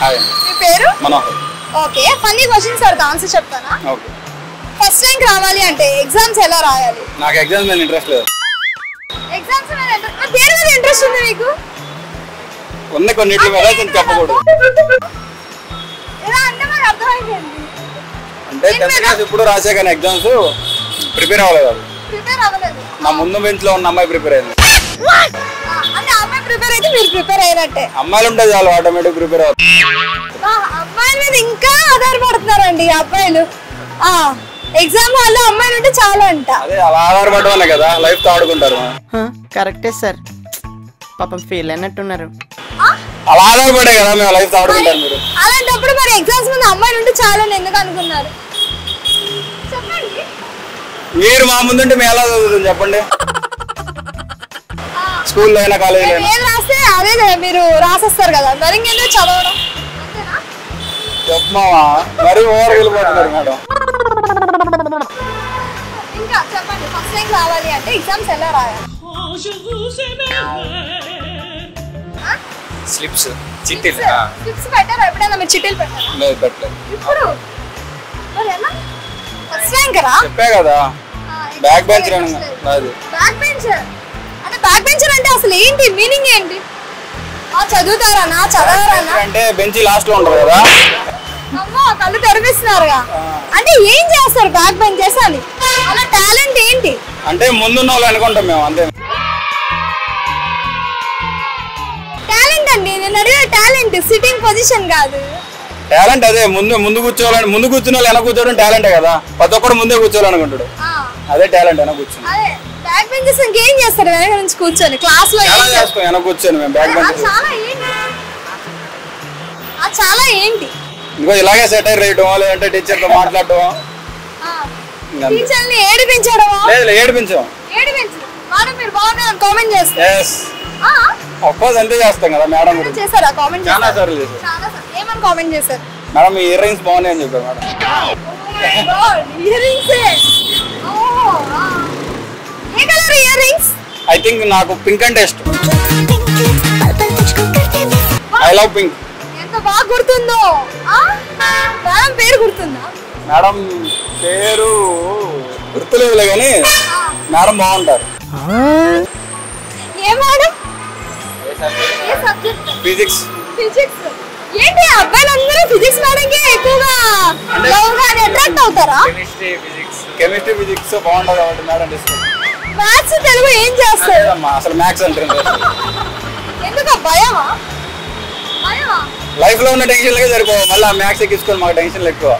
Hi మీ పేరు Manohar. Okay funny questions sir answer చెప్తానా okay. First rank రావాలి అంటే ఎగ్జామ్స్ ఎలా రాయాలి నాకు ఎగ్జామ్స్ మీద ఇంట్రెస్ట్ లేదు. ఎగ్జామ్స్ మీద దేని మీద ఇంట్రెస్ట్ ఉంది మీకు ఉన్న కొన్నిటి మీద చెప్పకూడదు. ఎలా అంటే నాకు అర్థమైపోయింది అంటే 10th క్లాస్ ఇప్పుడు రాసే కానీ ఎగ్జామ్స్ ప్రిపేర్ అవ్వలేదు. ప్రిపేర్ అవ్వలేదు నా ముందు బెంచ్ లో ఉన్న అమ్మాయి ప్రిపేర్ అయింది. అంటే అమ్మాయి ప్రిపేర్ అయితే మీరు ప్రిపేర్ అయినట్టే. అమ్మాయిలు ఉంటే చాలు ఆటోమేటిక్ ప్రిపేర్ అవుతుంది. అమ్మాయిల మీద ఇంకా ఆధారపడుతున్నారండి అబ్బాయిలు. ఎగ్జామ్ హాల్లో అమ్మాయిలు ఉంటే చాలా అంట. అదే అలా ఆధారపడవాలే కదా లైఫ్ తో ఆడుకుంటారు. కరెక్టే సార్, పాపం ఫీల్ అయినట్టున్నారు. అలా ఆధారపడే కదా మేము లైఫ్ తో ఆడుకుంటారు. మీరు అలాంటప్పుడు మరి ఎగ్జామ్స్ ముందు అమ్మాయిలు ఉంటే చాలా అని ఎందుకు అనుకున్నారు చెప్పండి. మీరు మా ముందుంటే మేము ఎలా చదువుతుంది చెప్పండి. స్కూల్లో అయినా కాలేజీలో అయినా ఏం రాస్తే అదే కదా మీరు రాసేస్తారు కదా, మరి ఇంకెందుకు చదవడం చెప్పమావా మరి ఓవర్ వెళ్ళిపోతున్నారు మేడం. ఇంకా చెప్పండి ఫస్ట్ ర్యాంక్ రావాలి అంటే ఎగ్జామ్స్ ఎలా రాయాలి? స్లిప్స్ చిట్టీలు స్లిప్స్ పెట్టారా ఎప్పుడైనా మీరు చిట్టీలు పెట్టారా? లేదు పెట్టలేదు. ఇప్పుడు మరి ఎలా ఫస్ట్ ర్యాంక్ రా చెప్పే కదా బ్యాక్ బెంచ్ రాదు. బ్యాక్ బెంచర్ అంటే బ్యాక్ బెంచర్ అంటే అసలు ఏంటి మీనింగ్ ఏంటి? చదువుతారా చదవరా అంటే బెంచ్ లాస్ట్ లో ఉంటారు కదా. అమ్మో కళ్ళు తెరిపిస్తున్నారుగా. అంటే ఏం చేస్తారు బ్యాక్ బెంచర్స్ అని? అలా టాలెంట్ ఏంటి అంటే ముందున్న వాళ్ళు అనుకుంటాం మేము అంతే. టాలెంట్ అండి నేను అడిగే టాలెంట్ సిట్టింగ్ పొజిషన్ కాదు. టాలెంట్ అదే ముందు కూర్చోవాలని ముందు కూర్చున్న వాళ్ళు వెనక కూర్చోవడం టాలెంటే కదా. ప్రతి ఒక్కరు ముందే కూర్చోవాలనుకుంటాడు, అదే టాలెంట్. వెనక కూర్చొని అదే బ్యాక్ బెంచర్స్ ఇంకేం చేస్తారు వెనక నుంచి కూర్చొని క్లాస్ లో చాలా చేస్తాం. వెనక కూర్చొని మేము బ్యాక్ బెంచ్ చాలా ఏంటి ఇంకో ఇలాగే సెటైర్ రేయడం లేదంటే టీచర్ తో మాట్లాడటం. టీచర్ని ఏడిపించడమా? లేదు ఏడిపించాం. ఏడిపించడం మేడం మీరు బాగున్నారని కామెంట్ చేస్తారు. అఫ్కోర్స్ అంతే చేస్తాం కదా మేడం గురించి. చేశారా కామెంట్? చాలా సార్లు చేశారు. చాలా సార్లు ఏమని కామెంట్ చేశారు? మేడం మీ ఇయర్ రింగ్స్ బాగున్నాయి అని చెప్పారు madam. Ear rings A colour ear rings? I think నాకు పింక్ అంటే ఇష్టం. I love pink. ఎంత బాగా గుర్తుందో. మేడం పేరు గుర్తుందా? మేడం పేరు గుర్తులేదులే కానీ మేడం బాగుంటారు. ఏ మేడం? ఏ సబ్జెక్ట్? ఫిజిక్స్. ఫిజిక్స్ ఏంటి అబ్బాయిలందరూ ఫిజిక్స్ మేడంకే ఎక్కువగా అట్రాక్ట్ అవుతారా? కెమిస్ట్రీ ఫిజిక్స్ బాగుంటుంది కాబట్టి మేడం ఇష్టం. మ్యాథ్స్ తెలుగు ఏం చేస్తారు? అసలు మ్యాథ్స్ అంటే ఎందుకు భయమా? లైఫ్ లో ఉన్న టెన్షన్లకే సరిపో మళ్ళీ మ్యాథ్స్ ఎక్కించుకొని మాకు టెన్షన్లు ఎక్కువ.